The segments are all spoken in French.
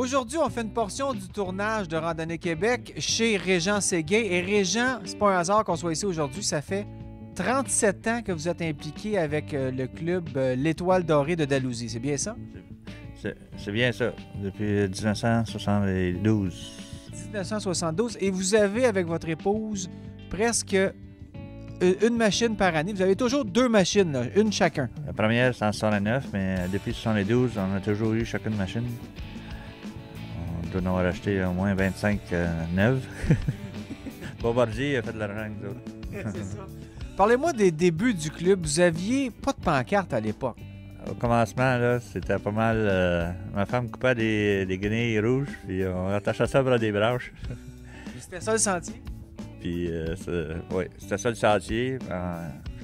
Aujourd'hui, on fait une portion du tournage de Randonnée Québec chez Régent Séguin. Et Régent, c'est pas un hasard qu'on soit ici aujourd'hui, ça fait 37 ans que vous êtes impliqué avec le club L'Étoile Dorée de Dalhousie. C'est bien ça? C'est bien ça, depuis 1972. 1972. Et vous avez, avec votre épouse, presque une machine par année. Vous avez toujours deux machines, là, une chacun. La première, c'est en 69, mais depuis 1972, on a toujours eu chacune machine. On doit en avoir acheté au moins 25 neuves. Bombardier a fait de l'argent avec nous autres. C'est ça. Parlez-moi des débuts du club. Vous aviez pas de pancarte à l'époque. Au commencement, là, c'était pas mal. Ma femme coupait des guenilles rouges, puis on attachait ça par des branches. C'était ça le sentier? Puis, oui, c'était ça le sentier.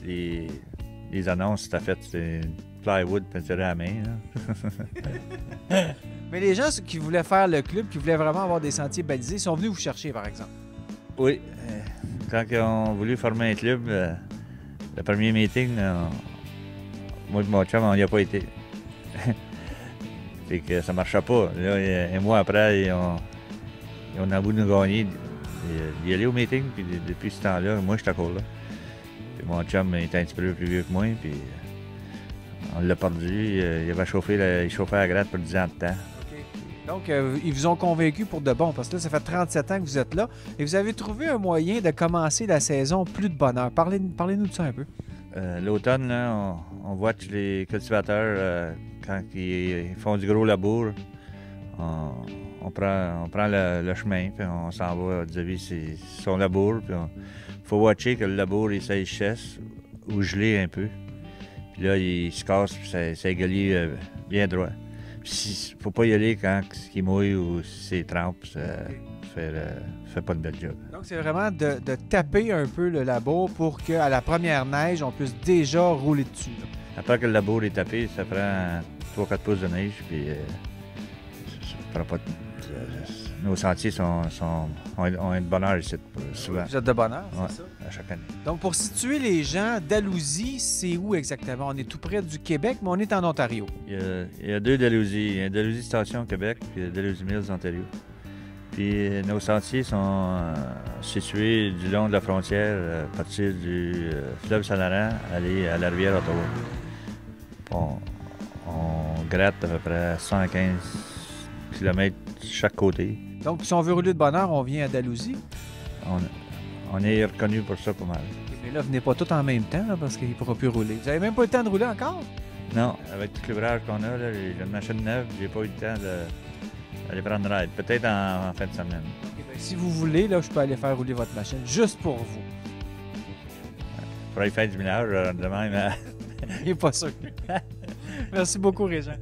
Les annonces, c'était fait, c'était plywood peinturé à la main. Mais les gens qui voulaient faire le club, qui voulaient vraiment avoir des sentiers balisés, sont venus vous chercher, par exemple. Oui. Quand ils ont voulu former un club, le premier meeting, moi et mon chum, on n'y a pas été. Fait que ça marchait pas. Là, un mois après, on a voulu nous gagner d'y aller au meeting, puis depuis ce temps-là, moi, j'étais encore là. Puis mon chum était un petit peu plus vieux que moi, puis on l'a perdu. Il avait chauffé, il chauffait à la gratte pour 10 ans de temps. Donc, ils vous ont convaincu pour de bon, parce que là, ça fait 37 ans que vous êtes là, et vous avez trouvé un moyen de commencer la saison plus de bonheur. Parlez-nous de ça un peu. L'automne, là, on voit que les cultivateurs, quand ils font du gros labour, on prend le chemin, puis on s'en va vis-à-vis son labour. Il faut watcher que le labour il sèche ou gelé un peu. Puis là, il se casse, puis ça égalit bien droit. Puis il ne faut pas y aller quand il mouille ou si c'est trempe, ça fait pas de bel job. Donc, c'est vraiment de taper un peu le labour pour qu'à la première neige, on puisse déjà rouler dessus. Là. Après que le labour est tapé, ça prend 3-4 pouces de neige, puis ça prend pas nos sentiers ont un bonheur ici, souvent. Vous êtes de bonheur, ouais, c'est ça? À chaque année. Donc, pour situer les gens, Dalhousie, c'est où exactement? On est tout près du Québec, mais on est en Ontario. Il y a deux Dalhousie. Il y a Dalhousie Station Québec, puis Dalhousie Mills, Ontario. Puis nos sentiers sont situés du long de la frontière, à partir du fleuve Saint-Laurent, aller à la rivière Ottawa. On gratte à peu près 115 km chaque côté. Donc, si on veut rouler de bonheur, on vient à Dalhousie. On est reconnu pour ça pas mal. Mais là, venez pas tout en même temps, là, parce qu'il ne pourra plus rouler. Vous n'avez même pas eu le temps de rouler encore? Non, avec tout l'ouvrage qu'on a, j'ai une machine neuve, j'ai pas eu le temps d'aller prendre une ride. Peut-être en fin de semaine. Okay, ben, si vous voulez, là, je peux aller faire rouler votre machine juste pour vous. Pour aller faire du ménage, demain, mais... Il n'est pas sûr. Merci beaucoup, Régent.